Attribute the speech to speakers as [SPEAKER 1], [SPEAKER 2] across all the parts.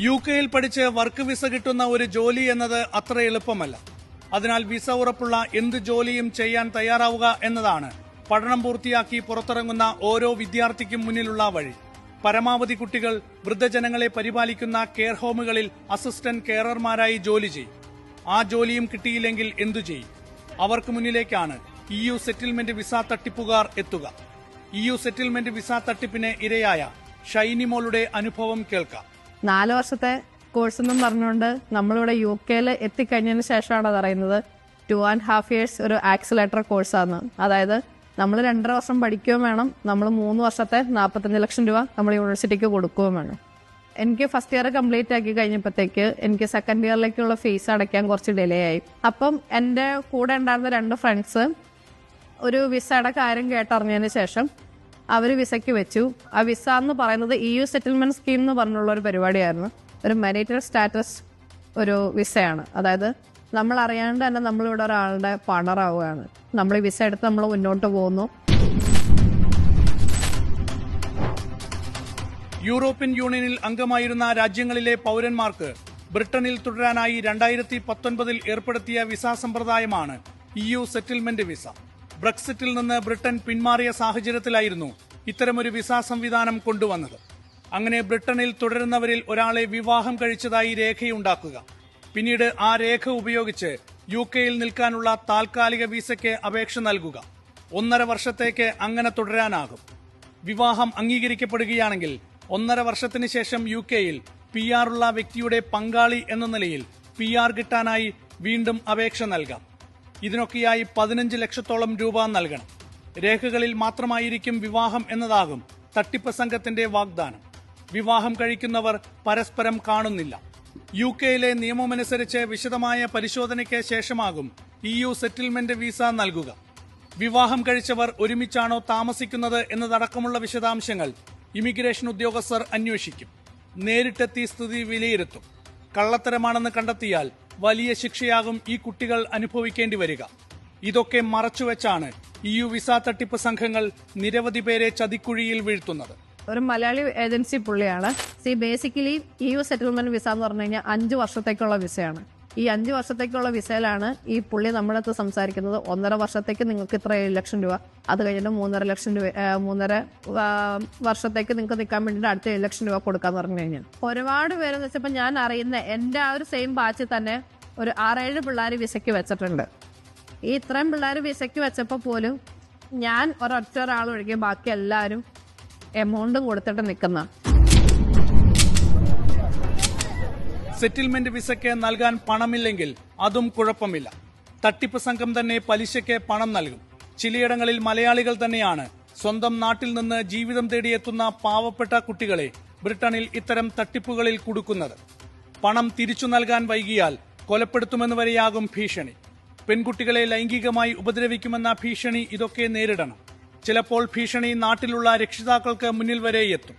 [SPEAKER 1] യുകെയിൽ പഠിച്ച് work visa കിട്ടുന്ന ഒരു ജോലി എന്നത് അത്ര എളുപ്പമല്ല. അതിനാൽ വിസ ഉറപ്പുള്ള എന്ത് ജോലിയും ചെയ്യാൻ തയ്യാറാവുക എന്നതാണ് പഠനം പൂർത്തിയാക്കി പുറത്തിറങ്ങുന്ന ഓരോ വിദ്യാർത്ഥിക്കും മുന്നിലുള്ള വഴി. പരമാവധി കുട്ടികൾ വൃദ്ധജനങ്ങളെ പരിപാലിക്കുന്ന കെയർ ഹോമുകളിൽ അസിസ്റ്റന്റ് കെയറർമാരായി ജോലി ചെയ്യും. ആ ജോലിയും കിട്ടിയില്ലെങ്കിൽ എന്തു ചെയ്യും? അവർക്ക് മുന്നിലേക്കാണ് EU സെറ്റിൽമെന്റ് വിസ തട്ടിപ്പുകാർ എത്തുക. EU സെറ്റിൽമെന്റ് വിസ തട്ടിപ്പിന് ഇരയായ ഷൈനിമോളുടെ അനുഭവം കേൾക്കാം.
[SPEAKER 2] 4 വർഷത്തെ കോഴ്സ് എന്നും പറഞ്ഞുകൊണ്ട് നമ്മളിവിടെ UK എത്തിക്കഴിഞ്ഞതിന് ശേഷമാണ് അത് അറിയുന്നത് 2.5 years ഒരു ആക്സിലേറ്റർ കോഴ്സാണ്. അതായത് നമ്മൾ 2.5 വർഷം പഠിക്കുകയും വേണം, നമ്മൾ 3 വർഷത്തെ 45 ലക്ഷം രൂപ നമ്മൾ യൂണിവേഴ്സിറ്റിക്ക് കൊടുക്കുകയും വേണം. എനിക്ക് ഫസ്റ്റ് ഇയർ കംപ്ലീറ്റ് ആക്കി കഴിഞ്ഞപ്പോഴത്തേക്ക് എനിക്ക് സെക്കൻഡ് ഇയറിലേക്കുള്ള ഫീസ് അടയ്ക്കാൻ കുറച്ച് ഡിലേ ആയി. അപ്പം എൻ്റെ കൂടെ ഉണ്ടായിരുന്ന 2 ഫ്രണ്ട്സ് ഒരു വിസയുടെ കാര്യം കേട്ടറിഞ്ഞതിന് ശേഷം അവർ വിസയ്ക്ക് വെച്ചു. ആ വിസ എന്ന് പറയുന്നത് EU സെറ്റിൽമെന്റ് സ്കീം എന്ന് പറഞ്ഞുള്ള ഒരു പരിപാടിയായിരുന്നു. ഒരു മെരിറ്റൽ സ്റ്റാറ്റസ് ഒരു വിസയാണ്. അതായത് നമ്മൾ അറിയാണ്ട് തന്നെ നമ്മളിവിടെ ഒരാളുടെ പാർട്ണറാവുകയാണ്. നമ്മൾ ഈ വിസ എടുത്ത് നമ്മൾ മുന്നോട്ട് പോകുന്നു.
[SPEAKER 1] യൂറോപ്യൻ യൂണിയനിൽ അംഗമായിരുന്ന രാജ്യങ്ങളിലെ പൌരന്മാർക്ക് ബ്രിട്ടനിൽ തുടരാനായി 2019 ഏർപ്പെടുത്തിയ വിസ സമ്പ്രദായമാണ് EU സെറ്റിൽമെന്റ് വിസ. ബ്രെക്സിറ്റിൽ നിന്ന് ബ്രിട്ടൻ പിന്മാറിയ സാഹചര്യത്തിലായിരുന്നു ഇത്തരമൊരു വിസ സംവിധാനം കൊണ്ടുവന്നത്. അങ്ങനെ ബ്രിട്ടനിൽ തുടരുന്നവരിൽ ഒരാളെ വിവാഹം കഴിച്ചതായി രേഖയുണ്ടാക്കുക. പിന്നീട് ആ രേഖ ഉപയോഗിച്ച് യുകെയിൽ നിൽക്കാനുള്ള താൽക്കാലിക വിസയ്ക്ക് അപേക്ഷ നൽകുക. 1.5 വർഷത്തേക്ക് അങ്ങനെ തുടരാനാകും. വിവാഹം അംഗീകരിക്കപ്പെടുകയാണെങ്കിൽ 1.5 വർഷത്തിന് ശേഷം യുകെയിൽ PR ഉള്ള വ്യക്തിയുടെ പങ്കാളി എന്ന നിലയിൽ PR കിട്ടാനായി വീണ്ടും അപേക്ഷ നൽകാം. ഇതിനൊക്കെയായി 15 ലക്ഷത്തോളം രൂപ നൽകണം. രേഖകളിൽ മാത്രമായിരിക്കും വിവാഹം എന്നതാകും തട്ടിപ്പ് സംഘത്തിന്റെ വാഗ്ദാനം. വിവാഹം കഴിക്കുന്നവർ പരസ്പരം കാണുന്നില്ല. യുകെയിലെ നിയമമനുസരിച്ച് വിശദമായ പരിശോധനയ്ക്ക് ശേഷമാകും EU സെറ്റിൽമെന്റ് വിസ നൽകുക. വിവാഹം കഴിച്ചവർ ഒരുമിച്ചാണോ താമസിക്കുന്നത് എന്നതടക്കമുള്ള വിശദാംശങ്ങൾ ഇമിഗ്രേഷൻ ഉദ്യോഗസ്ഥർ അന്വേഷിക്കും. നേരിട്ടെത്തി സ്ഥിതി വിലയിരുത്തും. കള്ളത്തരമാണെന്ന് കണ്ടെത്തിയാൽ വലിയ ശിക്ഷയാകും ഈ കുട്ടികൾ അനുഭവിക്കേണ്ടി വരിക. ഇതൊക്കെ മറച്ചുവെച്ചാണ് EU വിസ തട്ടിപ്പ് സംഘങ്ങൾ നിരവധി പേരെ ചതിക്കുഴിയിൽ വീഴ്ത്തുന്നത്.
[SPEAKER 2] ഒരു മലയാളി ഏജൻസി പുള്ളിയാണ്. ബേസിക്കലി EU സെറ്റിൽമെന്റ് വിസ എന്ന് പറഞ്ഞു കഴിഞ്ഞാൽ 5 വർഷത്തേക്കുള്ള വിസയാണ്. ഈ 5 വർഷത്തേക്കുള്ള വിസയിലാണ് ഈ പുള്ളി നമ്മുടെ അടുത്ത് സംസാരിക്കുന്നത്. 1.5 വർഷത്തേക്ക് നിങ്ങൾക്ക് ഇത്ര 7 ലക്ഷം രൂപ, അത് കഴിഞ്ഞിട്ട് 3.5 ലക്ഷം രൂപ 3.5 വർഷത്തേക്ക് നിങ്ങൾക്ക് നിൽക്കാൻ വേണ്ടിയിട്ട് അടുത്ത 7 ലക്ഷം രൂപ കൊടുക്കാന്ന് പറഞ്ഞു കഴിഞ്ഞാൽ ഒരുപാട് പേരെന്ന് വെച്ചപ്പോൾ ഞാൻ അറിയുന്ന എൻ്റെ ആ ഒരു സെയിം ബാച്ചിൽ തന്നെ ഒരു 6-7 പിള്ളേർ വിസയ്ക്ക് വെച്ചിട്ടുണ്ട്. ഈ ഇത്രയും പിള്ളേർ വിസയ്ക്ക് വെച്ചപ്പോൾ പോലും ഞാൻ ഒരാൾ ഒഴികെ ബാക്കി എല്ലാവരും എമൗണ്ടും കൊടുത്തിട്ട് നിൽക്കുന്ന.
[SPEAKER 1] സെറ്റിൽമെന്റ് വിസയ്ക്ക് നൽകാൻ പണമില്ലെങ്കിൽ അതും കുഴപ്പമില്ല. തട്ടിപ്പ് സംഘം തന്നെ പലിശയ്ക്ക് പണം നൽകും. ചിലയിടങ്ങളിൽ മലയാളികൾ തന്നെയാണ് സ്വന്തം നാട്ടിൽ നിന്ന് ജീവിതം തേടിയെത്തുന്ന പാവപ്പെട്ട കുട്ടികളെ ബ്രിട്ടനിൽ ഇത്തരം തട്ടിപ്പുകളിൽ കുടുക്കുന്നത്. പണം തിരിച്ചു നൽകാൻ വൈകിയാൽ കൊലപ്പെടുത്തുമെന്ന് വരെയാകും ഭീഷണി. പെൺകുട്ടികളെ ലൈംഗികമായി ഉപദ്രവിക്കുമെന്ന ഭീഷണി ഇതൊക്കെ നേരിടണം. ചിലപ്പോൾ ഭീഷണി നാട്ടിലുള്ള രക്ഷിതാക്കൾക്ക് മുന്നിൽ വരെ എത്തും.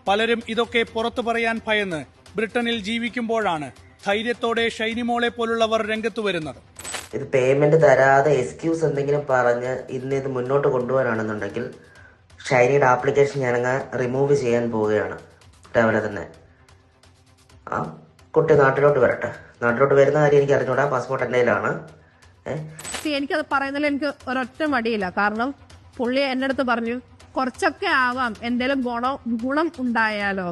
[SPEAKER 1] പലരും ഇതൊക്കെ പുറത്തു പറയാൻ ഭയന്ന് ബ്രിട്ടനിൽ ജീവിക്കുമ്പോഴാണ് ധൈര്യത്തോടെ ഷൈനിമോളെ പോലുള്ളവർ രംഗത്തു വരുന്നത്.
[SPEAKER 3] ഇത് പേയ്മെന്റ് തരാതെ എക്സ്ക്യൂസ് എന്തെങ്കിലും പറഞ്ഞ് ഇത് മുന്നോട്ട് കൊണ്ടുപോകാനാണെന്നുണ്ടെങ്കിൽ ഷൈനിയുടെ ആപ്ലിക്കേഷൻ ഞാനങ്ങ് റിമൂവ് ചെയ്യാൻ പോവുകയാണ് രാവിലെ തന്നെ. ആ കുട്ടി നാട്ടിലോട്ട് വരട്ടെ. നാട്ടിലോട്ട് വരുന്ന കാര്യം എനിക്ക് അറിഞ്ഞൂടാ. പാസ്പോർട്ട് എൻ്റെ കയ്യിലാണ്.
[SPEAKER 2] എനിക്കത് പറയുന്നതിൽ എനിക്ക് ഒരൊറ്റ മടിയില്ല. കാരണം പുള്ളി എൻ്റെ അടുത്ത് പറഞ്ഞു കുറച്ചൊക്കെ ആവാം, എന്തെങ്കിലും ഗുണം ഉണ്ടായാലോ.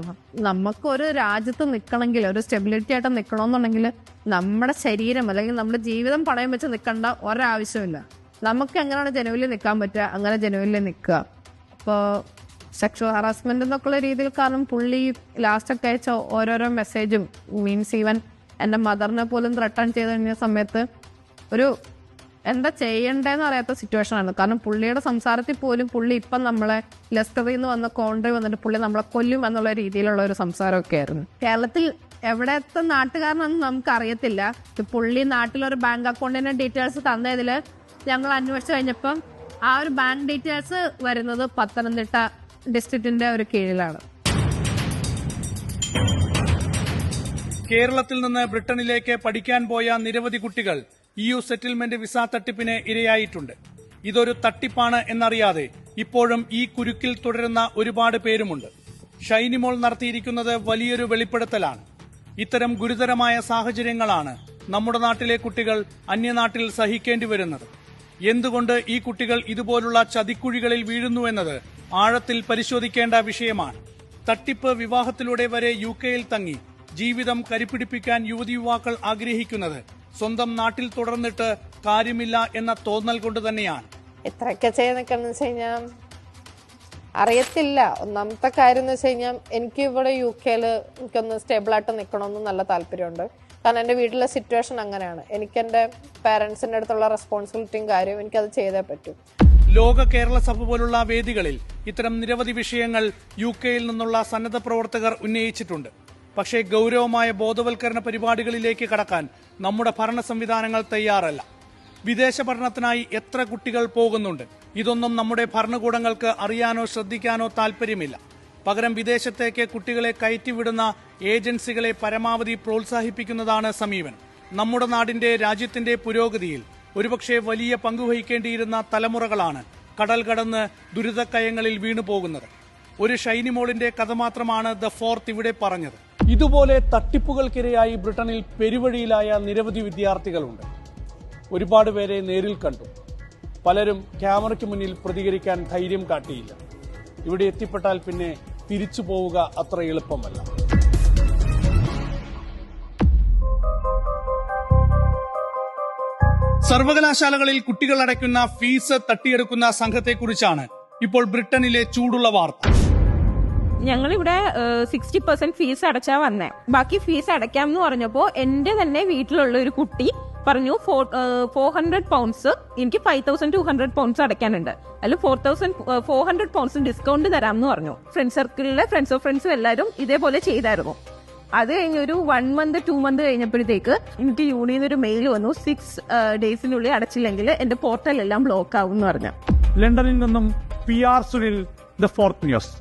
[SPEAKER 2] നമുക്കൊരു രാജ്യത്ത് നിൽക്കണമെങ്കിൽ, ഒരു സ്റ്റെബിലിറ്റി ആയിട്ട് നിൽക്കണമെന്നുണ്ടെങ്കിൽ നമ്മുടെ ശരീരം അല്ലെങ്കിൽ നമ്മുടെ ജീവിതം പണയം വെച്ച് നിൽക്കേണ്ട ഒരാവശ്യമില്ല. നമുക്ക് എങ്ങനെയാണ് ജനുവലിൽ നിൽക്കാൻ പറ്റുക അങ്ങനെ ജനുവലിൽ നിൽക്കുക. അപ്പോൾ സെക്ഷൽ ഹറാസ്മെന്റ് എന്നൊക്കെയുള്ള രീതിയിൽ, കാരണം പുള്ളി ലാസ്റ്റൊക്കെ അയച്ച ഓരോരോ മെസ്സേജും മീൻസ് ഈവൻ എൻ്റെ മദറിനെ പോലും ത്രട്ടൺ ചെയ്ത് കഴിഞ്ഞ സമയത്ത് ഒരു എന്താ ചെയ്യണ്ടേന്ന് അറിയാത്ത സിറ്റുവേഷനാണ്. കാരണം പുള്ളിയുടെ സംസാരത്തിൽ പോലും പുള്ളി ഇപ്പം നമ്മളെ ലെസ്റ്ററിൽ നിന്ന് വന്ന കോൺട്രി വന്നിട്ട് പുള്ളി നമ്മളെ കൊല്ലും എന്നുള്ള രീതിയിലുള്ള ഒരു സംസാരമൊക്കെ ആയിരുന്നു. കേരളത്തിൽ എവിടത്തെ നാട്ടുകാരനൊന്നും നമുക്ക് അറിയത്തില്ല. പുള്ളി നാട്ടിലൊരു ബാങ്ക് അക്കൗണ്ടിന്റെ ഡീറ്റെയിൽസ് തന്നതിൽ ഞങ്ങൾ അന്വേഷിച്ച് കഴിഞ്ഞപ്പം ആ ഒരു ബാങ്ക് ഡീറ്റെയിൽസ് വരുന്നത് പത്തനംതിട്ട ഡിസ്ട്രിക്റ്റിന്റെ ഒരു കീഴിലാണ്.
[SPEAKER 1] കേരളത്തിൽ നിന്ന് ബ്രിട്ടനിലേക്ക് പഠിക്കാൻ പോയ നിരവധി കുട്ടികൾ EU സെറ്റിൽമെന്റ് വിസ തട്ടിപ്പിന് ഇരയായിട്ടുണ്ട്. ഇതൊരു തട്ടിപ്പാണ് എന്നറിയാതെ ഇപ്പോഴും ഈ കുരുക്കിൽ തുടരുന്ന ഒരുപാട് പേരുമുണ്ട്. ഷൈനിമോൾ നടത്തിയിരിക്കുന്നത് വലിയൊരു വെളിപ്പെടുത്തലാണ്. ഇത്തരം ഗുരുതരമായ സാഹചര്യങ്ങളാണ് നമ്മുടെ നാട്ടിലെ കുട്ടികൾ അന്യനാട്ടിൽ സഹിക്കേണ്ടി വരുന്നത്. എന്തുകൊണ്ട് ഈ കുട്ടികൾ ഇതുപോലുള്ള ചതിക്കുഴികളിൽ വീഴുന്നുവെന്നത് ആഴത്തിൽ പരിശോധിക്കേണ്ട വിഷയമാണ്. തട്ടിപ്പ് വിവാഹത്തിലൂടെ വരെ UK-യിൽ തങ്ങി ജീവിതം കരിപ്പിടിപ്പിക്കാൻ യുവതിയുവാക്കൾ ആഗ്രഹിക്കുന്നത് സ്വന്തം നാട്ടിൽ തുടർന്നിട്ട് കാര്യമില്ല എന്ന തോന്നൽ കൊണ്ട് തന്നെയാണ്.
[SPEAKER 2] എത്രയൊക്കെ ചെയ്യുന്നൊക്കെന്ന് വെച്ച് കഴിഞ്ഞാൽ അറിയത്തില്ല. ഒന്നാമത്തെ കാര്യം എന്ന് വെച്ച് കഴിഞ്ഞാൽ എനിക്ക് ഇവിടെ UK-യിൽ എനിക്കൊന്ന് സ്റ്റേബിളായിട്ട് നിൽക്കണമെന്ന് നല്ല താല്പര്യമുണ്ട്. കാരണം എൻ്റെ വീട്ടിലെ സിറ്റുവേഷൻ അങ്ങനെയാണ്. എനിക്ക് എൻ്റെ പാരൻസിൻ്റെ അടുത്തുള്ള റെസ്പോൺസിബിലിറ്റിയും കാര്യവും എനിക്കത് ചെയ്തേ പറ്റൂ.
[SPEAKER 1] ലോക കേരള സഭ പോലുള്ള വേദികളിൽ ഇത്തരം നിരവധി വിഷയങ്ങൾ UK-യിൽ നിന്നുള്ള സന്നദ്ധ പ്രവർത്തകർ ഉന്നയിച്ചിട്ടുണ്ട്. പക്ഷേ ഗൗരവമായ ബോധവൽക്കരണ പരിപാടികളിലേക്ക് കടക്കാൻ നമ്മുടെ ഭരണ സംവിധാനങ്ങൾ തയ്യാറല്ല. വിദേശ പഠനത്തിനായി എത്ര കുട്ടികൾ പോകുന്നുണ്ട്? ഇതൊന്നും നമ്മുടെ ഭരണകൂടങ്ങൾക്ക് അറിയാനോ ശ്രദ്ധിക്കാനോ താല്പര്യമില്ല. പകരം വിദേശത്തേക്ക് കുട്ടികളെ കയറ്റിവിടുന്ന ഏജൻസികളെ പരമാവധി പ്രോത്സാഹിപ്പിക്കുന്നതാണ് സമീപനം. നമ്മുടെ നാടിന്റെ രാജ്യത്തിന്റെ പുരോഗതിയിൽ ഒരുപക്ഷെ വലിയ പങ്കുവഹിക്കേണ്ടിയിരുന്ന തലമുറകളാണ് കടൽ കടന്ന് ദുരിതക്കയങ്ങളിൽ വീണുപോകുന്നത്. ഒരു ഷൈനിമോളിന്റെ കഥ മാത്രമാണ് ദ ഫോർത്ത് ഇവിടെ പറഞ്ഞത്. ഇതുപോലെ തട്ടിപ്പുകൾക്കിരയായി ബ്രിട്ടനിൽ പെരുവഴിയിലായ നിരവധി വിദ്യാർത്ഥികളുണ്ട്. ഒരുപാട് പേരെ നേരിൽ കണ്ടു. പലരും ക്യാമറയ്ക്ക് മുന്നിൽ പ്രതികരിക്കാൻ ധൈര്യം കാട്ടിയില്ല. ഇവിടെ എത്തിപ്പെട്ടാൽ പിന്നെ തിരിച്ചു പോവുക അത്ര എളുപ്പമല്ല. സർവകലാശാലകളിൽ കുട്ടികൾ അടയ്ക്കുന്ന ഫീസ് തട്ടിയെടുക്കുന്ന സംഘത്തെക്കുറിച്ചാണ് ഇപ്പോൾ ബ്രിട്ടനിലെ ചൂടുള്ള വാർത്ത.
[SPEAKER 4] ഞങ്ങളിവിടെ 60% ഫീസ് അടച്ചാ വന്നേ. ബാക്കി ഫീസ് അടയ്ക്കാം എന്ന് പറഞ്ഞപ്പോ എന്റെ തന്നെ വീട്ടിലുള്ള ഒരു കുട്ടി പറഞ്ഞു 400 പൗണ്ട്സ് എനിക്ക് 5200 പൗണ്ട്സ് അടയ്ക്കാനുണ്ട്, അതിൽ 400 പൗണ്ട്സ് ഡിസ്കൗണ്ട് തരാമെന്ന് പറഞ്ഞു. ഫ്രണ്ട് സർക്കിളിലെ ഫ്രണ്ട്സ് ഓഫ് ഫ്രണ്ട്സും എല്ലാവരും ഇതേപോലെ ചെയ്തായിരുന്നു. അത് കഴിഞ്ഞ് ഒരു 1 month 2 month കഴിഞ്ഞപ്പോഴത്തേക്ക് എനിക്ക് യൂണിയിൽ ഒരു മെയിൽ വന്നു, 6 ഡേയ്സിനുള്ളിൽ അടച്ചില്ലെങ്കിൽ എന്റെ പോർട്ടൽ എല്ലാം ബ്ലോക്ക് ആവും എന്ന് പറഞ്ഞു.
[SPEAKER 1] ലണ്ടനിൽ നിന്നും PR Sunil, the fourth news.